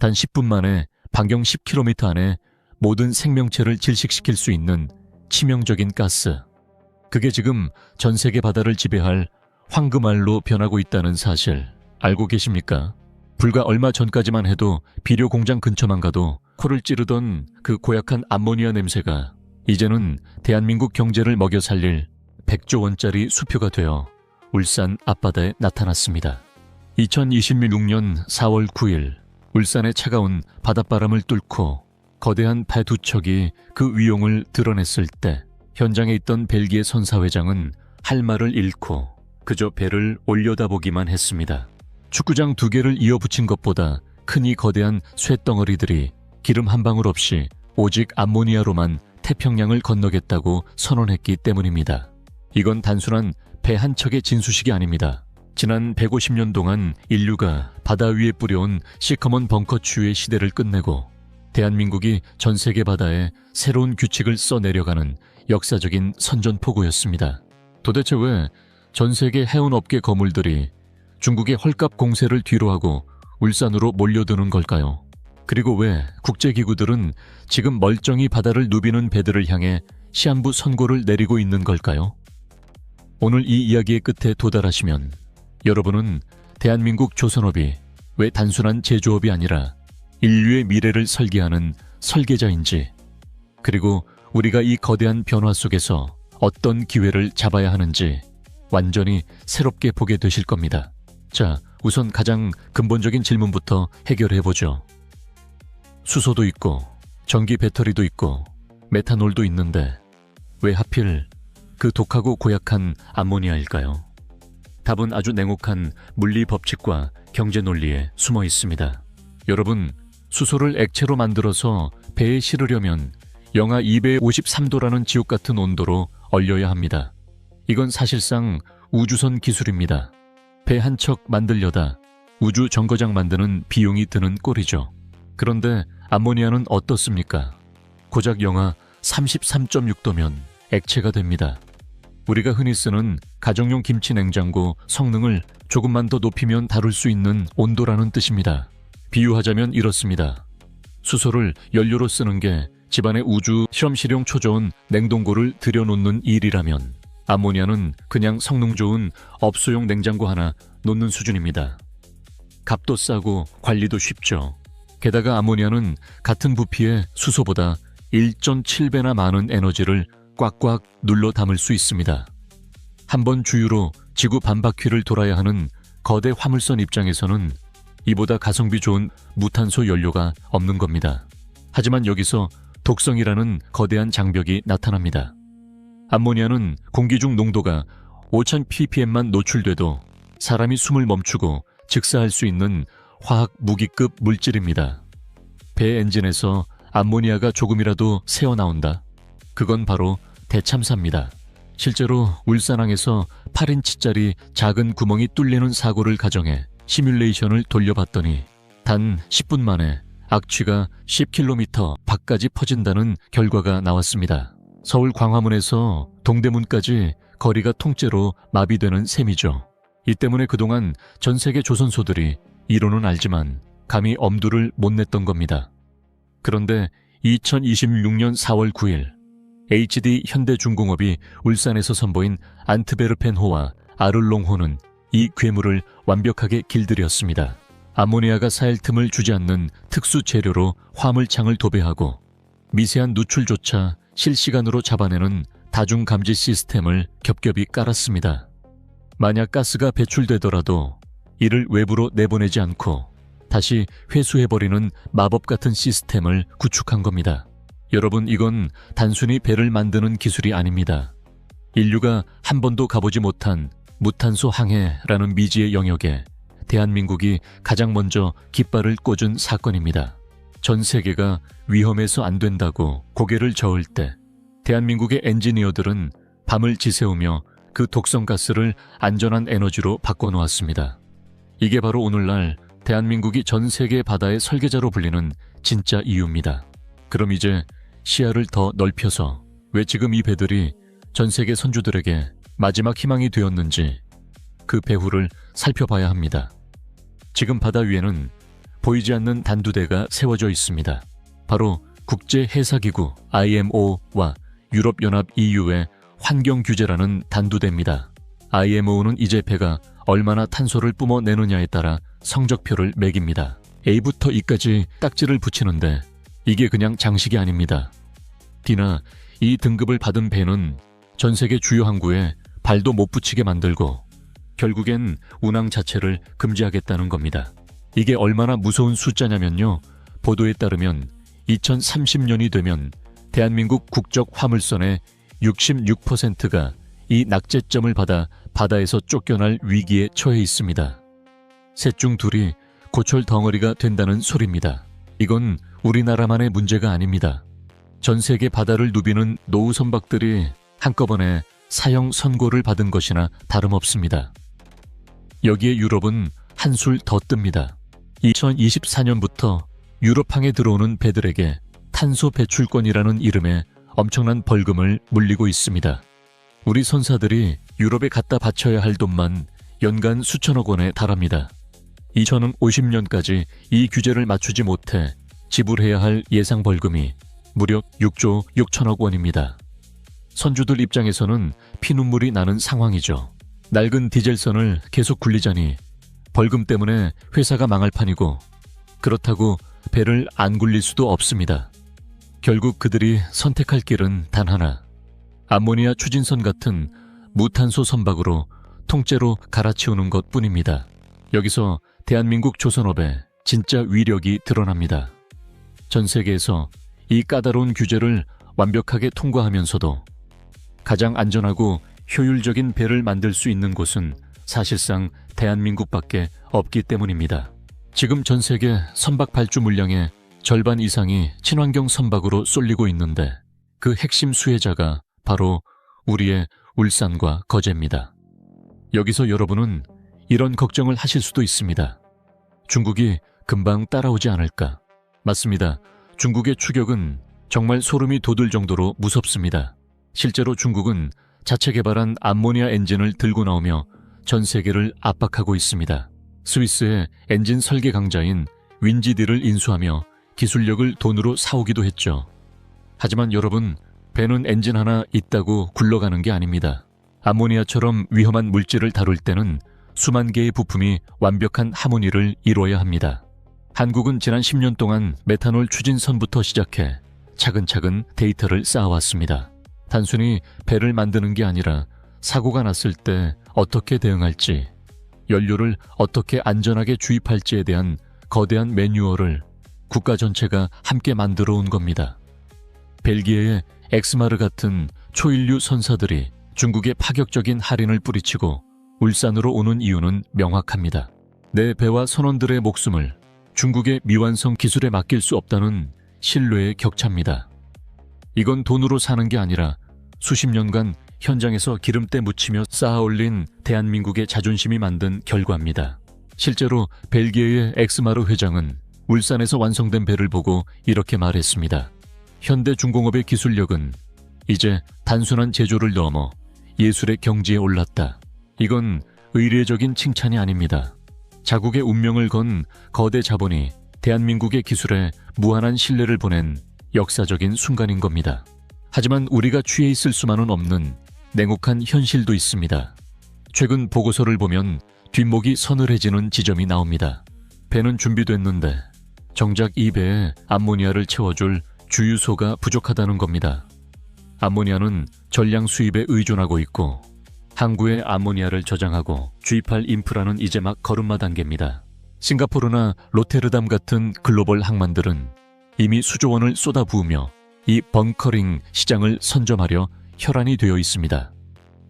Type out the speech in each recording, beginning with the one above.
단 10분 만에 반경 10km 안에 모든 생명체를 질식시킬 수 있는 치명적인 가스. 그게 지금 전 세계 바다를 지배할 황금알로 변하고 있다는 사실 알고 계십니까? 불과 얼마 전까지만 해도 비료 공장 근처만 가도 코를 찌르던 그 고약한 암모니아 냄새가 이제는 대한민국 경제를 먹여 살릴 100조 원짜리 수표가 되어 울산 앞바다에 나타났습니다. 2026년 4월 9일 울산의 차가운 바닷바람을 뚫고 거대한 배 두 척이 그 위용을 드러냈을 때 현장에 있던 벨기에 선사회장은 할 말을 잃고 그저 배를 올려다보기만 했습니다. 축구장 2개를 이어붙인 것보다 큰 이 거대한 쇳덩어리들이 기름 한 방울 없이 오직 암모니아로만 태평양을 건너겠다고 선언했기 때문입니다. 이건 단순한 배 한 척의 진수식이 아닙니다. 지난 150년 동안 인류가 바다 위에 뿌려온 시커먼 벙커추의 시대를 끝내고 대한민국이 전 세계 바다에 새로운 규칙을 써내려가는 역사적인 선전포고였습니다. 도대체 왜 전 세계 해운업계 거물들이 중국의 헐값 공세를 뒤로하고 울산으로 몰려드는 걸까요? 그리고 왜 국제기구들은 지금 멀쩡히 바다를 누비는 배들을 향해 시한부 선고를 내리고 있는 걸까요? 오늘 이 이야기의 끝에 도달하시면 여러분은 대한민국 조선업이 왜 단순한 제조업이 아니라 인류의 미래를 설계하는 설계자인지, 그리고 우리가 이 거대한 변화 속에서 어떤 기회를 잡아야 하는지 완전히 새롭게 보게 되실 겁니다. 자, 우선 가장 근본적인 질문부터 해결해보죠. 수소도 있고 전기 배터리도 있고 메탄올도 있는데 왜 하필 그 독하고 고약한 암모니아일까요? 답은 아주 냉혹한 물리 법칙과 경제 논리에 숨어 있습니다. 여러분, 수소를 액체로 만들어서 배에 실으려면 영하 253도라는 지옥 같은 온도로 얼려야 합니다. 이건 사실상 우주선 기술입니다. 배 한 척 만들려다 우주 정거장 만드는 비용이 드는 꼴이죠. 그런데 암모니아는 어떻습니까? 고작 영하 33.6도면 액체가 됩니다. 우리가 흔히 쓰는 가정용 김치 냉장고 성능을 조금만 더 높이면 다룰 수 있는 온도라는 뜻입니다. 비유하자면 이렇습니다. 수소를 연료로 쓰는 게 집안의 우주 실험실용 초저온 냉동고를 들여놓는 일이라면 암모니아는 그냥 성능 좋은 업소용 냉장고 하나 놓는 수준입니다. 값도 싸고 관리도 쉽죠. 게다가 암모니아는 같은 부피의 수소보다 1.7배나 많은 에너지를 꽉꽉 눌러 담을 수 있습니다. 한 번 주유로 지구 반바퀴를 돌아야 하는 거대 화물선 입장에서는 이보다 가성비 좋은 무탄소 연료가 없는 겁니다. 하지만 여기서 독성이라는 거대한 장벽이 나타납니다. 암모니아는 공기 중 농도가 5000ppm만 노출돼도 사람이 숨을 멈추고 즉사할 수 있는 화학 무기급 물질입니다. 배 엔진에서 암모니아가 조금이라도 새어나온다? 그건 바로 대참사입니다. 실제로 울산항에서 8인치짜리 작은 구멍이 뚫리는 사고를 가정해 시뮬레이션을 돌려봤더니 단 10분 만에 악취가 10km 밖까지 퍼진다는 결과가 나왔습니다. 서울 광화문에서 동대문까지 거리가 통째로 마비되는 셈이죠. 이 때문에 그동안 전 세계 조선소들이 이론은 알지만 감히 엄두를 못 냈던 겁니다. 그런데 2026년 4월 9일 HD 현대중공업이 울산에서 선보인 안트베르펜호와 아를롱호는 이 괴물을 완벽하게 길들였습니다. 암모니아가 쌓일 틈을 주지 않는 특수 재료로 화물창을 도배하고 미세한 누출조차 실시간으로 잡아내는 다중감지 시스템을 겹겹이 깔았습니다. 만약 가스가 배출되더라도 이를 외부로 내보내지 않고 다시 회수해버리는 마법 같은 시스템을 구축한 겁니다. 여러분, 이건 단순히 배를 만드는 기술이 아닙니다. 인류가 한 번도 가보지 못한 무탄소 항해라는 미지의 영역에 대한민국이 가장 먼저 깃발을 꽂은 사건입니다. 전 세계가 위험해서 안 된다고 고개를 저을 때 대한민국의 엔지니어들은 밤을 지새우며 그 독성가스를 안전한 에너지로 바꿔놓았습니다. 이게 바로 오늘날 대한민국이 전 세계 바다의 설계자로 불리는 진짜 이유입니다. 그럼 이제 시야를 더 넓혀서 왜 지금 이 배들이 전 세계 선주들에게 마지막 희망이 되었는지 그 배후를 살펴봐야 합니다. 지금 바다 위에는 보이지 않는 단두대가 세워져 있습니다. 바로 국제해사기구 IMO와 유럽연합 EU의 환경규제라는 단두대입니다. IMO는 이제 배가 얼마나 탄소를 뿜어내느냐에 따라 성적표를 매깁니다. A부터 E까지 딱지를 붙이는데 이게 그냥 장식이 아닙니다. D나 이 등급을 받은 배는 전 세계 주요 항구에 발도 못 붙이게 만들고 결국엔 운항 자체를 금지하겠다는 겁니다. 이게 얼마나 무서운 숫자냐면요. 보도에 따르면 2030년이 되면 대한민국 국적 화물선의 66%가 이 낙제점을 받아 바다에서 쫓겨날 위기에 처해 있습니다. 셋 중 둘이 고철 덩어리가 된다는 소리입니다. 이건 우리나라만의 문제가 아닙니다. 전 세계 바다를 누비는 노후 선박들이 한꺼번에 사형 선고를 받은 것이나 다름없습니다. 여기에 유럽은 한술 더 뜹니다. 2024년부터 유럽항에 들어오는 배들에게 탄소 배출권이라는 이름의 엄청난 벌금을 물리고 있습니다. 우리 선사들이 유럽에 갖다 바쳐야 할 돈만 연간 수천억 원에 달합니다. 2050년까지 이 규제를 맞추지 못해 지불해야 할 예상 벌금이 무려 6조 6천억 원입니다. 선주들 입장에서는 피눈물이 나는 상황이죠. 낡은 디젤선을 계속 굴리자니 벌금 때문에 회사가 망할 판이고 그렇다고 배를 안 굴릴 수도 없습니다. 결국 그들이 선택할 길은 단 하나. 암모니아 추진선 같은 무탄소 선박으로 통째로 갈아치우는 것뿐입니다. 여기서 대한민국 조선업의 진짜 위력이 드러납니다. 전 세계에서 이 까다로운 규제를 완벽하게 통과하면서도 가장 안전하고 효율적인 배를 만들 수 있는 곳은 사실상 대한민국밖에 없기 때문입니다. 지금 전 세계 선박 발주 물량의 절반 이상이 친환경 선박으로 쏠리고 있는데 그 핵심 수혜자가 바로 우리의 울산과 거제입니다. 여기서 여러분은 이런 걱정을 하실 수도 있습니다. 중국이 금방 따라오지 않을까? 맞습니다. 중국의 추격은 정말 소름이 돋을 정도로 무섭습니다. 실제로 중국은 자체 개발한 암모니아 엔진을 들고 나오며 전 세계를 압박하고 있습니다. 스위스의 엔진 설계 강자인 윈지디를 인수하며 기술력을 돈으로 사오기도 했죠. 하지만 여러분, 배는 엔진 하나 있다고 굴러가는 게 아닙니다. 암모니아처럼 위험한 물질을 다룰 때는 수만 개의 부품이 완벽한 하모니를 이루어야 합니다. 한국은 지난 10년 동안 메탄올 추진선부터 시작해 차근차근 데이터를 쌓아왔습니다. 단순히 배를 만드는 게 아니라 사고가 났을 때 어떻게 대응할지, 연료를 어떻게 안전하게 주입할지에 대한 거대한 매뉴얼을 국가 전체가 함께 만들어 온 겁니다. 벨기에의 엑스마르 같은 초인류 선사들이 중국의 파격적인 할인을 뿌리치고 울산으로 오는 이유는 명확합니다. 내 배와 선원들의 목숨을 중국의 미완성 기술에 맡길 수 없다는 신뢰의 격차입니다. 이건 돈으로 사는 게 아니라 수십 년간 현장에서 기름때 묻히며 쌓아올린 대한민국의 자존심이 만든 결과입니다. 실제로 벨기에의 엑스마르 회장은 울산에서 완성된 배를 보고 이렇게 말했습니다. 현대중공업의 기술력은 이제 단순한 제조를 넘어 예술의 경지에 올랐다. 이건 의례적인 칭찬이 아닙니다. 자국의 운명을 건 거대 자본이 대한민국의 기술에 무한한 신뢰를 보낸 역사적인 순간인 겁니다. 하지만 우리가 취해 있을 수만은 없는 냉혹한 현실도 있습니다. 최근 보고서를 보면 뒷목이 서늘해지는 지점이 나옵니다. 배는 준비됐는데 정작 이 배에 암모니아를 채워줄 주유소가 부족하다는 겁니다. 암모니아는 전량 수입에 의존하고 있고 항구에 암모니아를 저장하고 주입할 인프라는 이제 막 걸음마 단계입니다. 싱가포르나 로테르담 같은 글로벌 항만들은 이미 수조 원을 쏟아부으며 이 벙커링 시장을 선점하려 혈안이 되어 있습니다.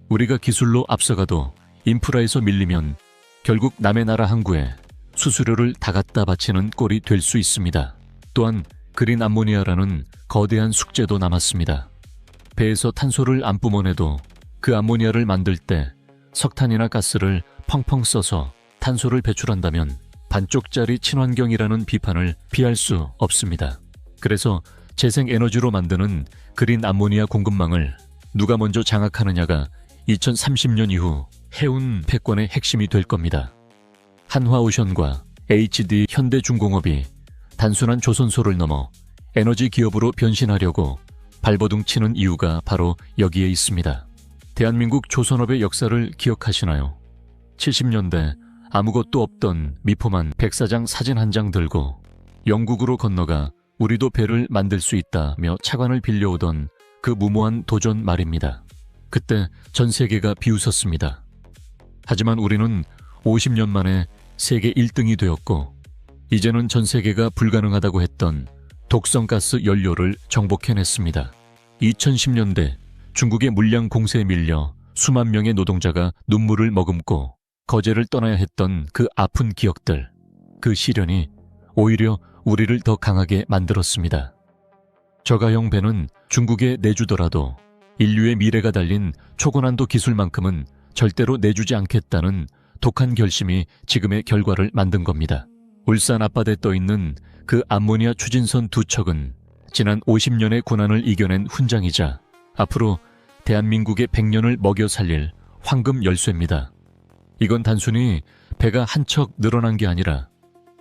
우리가 기술로 앞서가도 인프라에서 밀리면 결국 남의 나라 항구에 수수료를 다 갖다 바치는 꼴이 될 수 있습니다. 또한 그린 암모니아라는 거대한 숙제도 남았습니다. 배에서 탄소를 안 뿜어내도 그 암모니아를 만들 때 석탄이나 가스를 펑펑 써서 탄소를 배출한다면 반쪽짜리 친환경이라는 비판을 피할 수 없습니다. 그래서 재생에너지로 만드는 그린 암모니아 공급망을 누가 먼저 장악하느냐가 2030년 이후 해운 패권의 핵심이 될 겁니다. 한화오션과 HD 현대중공업이 단순한 조선소를 넘어 에너지 기업으로 변신하려고 발버둥 치는 이유가 바로 여기에 있습니다. 대한민국 조선업의 역사를 기억하시나요? 70년대 아무것도 없던 미포만 백사장 사진 한 장 들고 영국으로 건너가 우리도 배를 만들 수 있다며 차관을 빌려오던 그 무모한 도전 말입니다. 그때 전 세계가 비웃었습니다. 하지만 우리는 50년 만에 세계 1등이 되었고 이제는 전 세계가 불가능하다고 했던 독성가스 연료를 정복해냈습니다. 2010년대 중국의 물량 공세에 밀려 수만 명의 노동자가 눈물을 머금고 거제를 떠나야 했던 그 아픈 기억들, 그 시련이 오히려 우리를 더 강하게 만들었습니다. 저가형 배는 중국에 내주더라도 인류의 미래가 달린 초고난도 기술만큼은 절대로 내주지 않겠다는 독한 결심이 지금의 결과를 만든 겁니다. 울산 앞바다에 떠있는 그 암모니아 추진선 두 척은 지난 50년의 고난을 이겨낸 훈장이자 앞으로 대한민국의 100년을 먹여 살릴 황금 열쇠입니다. 이건 단순히 배가 한 척 늘어난 게 아니라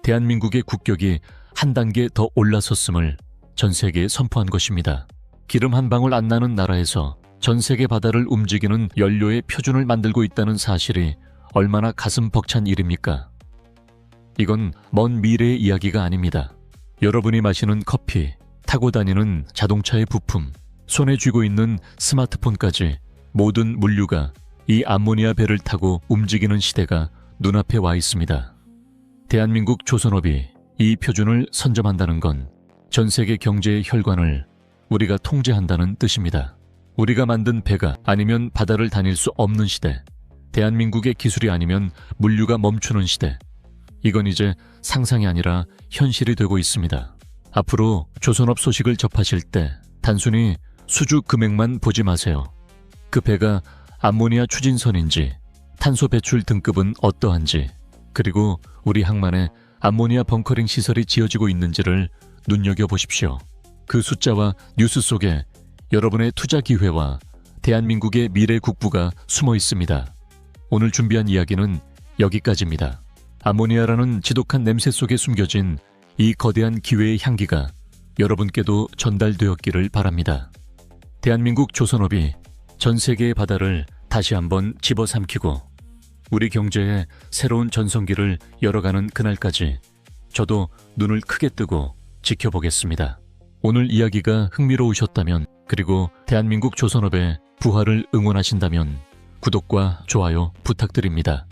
대한민국의 국격이 한 단계 더 올라섰음을 전 세계에 선포한 것입니다. 기름 한 방울 안 나는 나라에서 전 세계 바다를 움직이는 연료의 표준을 만들고 있다는 사실이 얼마나 가슴 벅찬 일입니까? 이건 먼 미래의 이야기가 아닙니다. 여러분이 마시는 커피, 타고 다니는 자동차의 부품, 손에 쥐고 있는 스마트폰까지 모든 물류가 이 암모니아 배를 타고 움직이는 시대가 눈앞에 와 있습니다. 대한민국 조선업이 이 표준을 선점한다는 건 전 세계 경제의 혈관을 우리가 통제한다는 뜻입니다. 우리가 만든 배가 아니면 바다를 다닐 수 없는 시대, 대한민국의 기술이 아니면 물류가 멈추는 시대, 이건 이제 상상이 아니라 현실이 되고 있습니다. 앞으로 조선업 소식을 접하실 때 단순히 수주 금액만 보지 마세요. 그 배가 암모니아 추진선인지, 탄소 배출 등급은 어떠한지, 그리고 우리 항만에 암모니아 벙커링 시설이 지어지고 있는지를 눈여겨보십시오. 그 숫자와 뉴스 속에 여러분의 투자 기회와 대한민국의 미래 국부가 숨어 있습니다. 오늘 준비한 이야기는 여기까지입니다. 암모니아라는 지독한 냄새 속에 숨겨진 이 거대한 기회의 향기가 여러분께도 전달되었기를 바랍니다. 대한민국 조선업이 전 세계의 바다를 다시 한번 집어삼키고 우리 경제에 새로운 전성기를 열어가는 그날까지 저도 눈을 크게 뜨고 지켜보겠습니다. 오늘 이야기가 흥미로우셨다면, 그리고 대한민국 조선업의 부활을 응원하신다면 구독과 좋아요 부탁드립니다.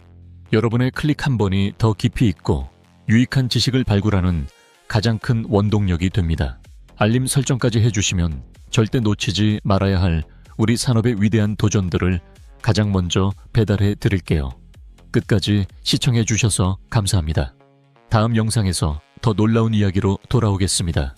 여러분의 클릭 한 번이 더 깊이 있고 유익한 지식을 발굴하는 가장 큰 원동력이 됩니다. 알림 설정까지 해주시면 절대 놓치지 말아야 할 우리 산업의 위대한 도전들을 가장 먼저 배달해 드릴게요. 끝까지 시청해 주셔서 감사합니다. 다음 영상에서 더 놀라운 이야기로 돌아오겠습니다.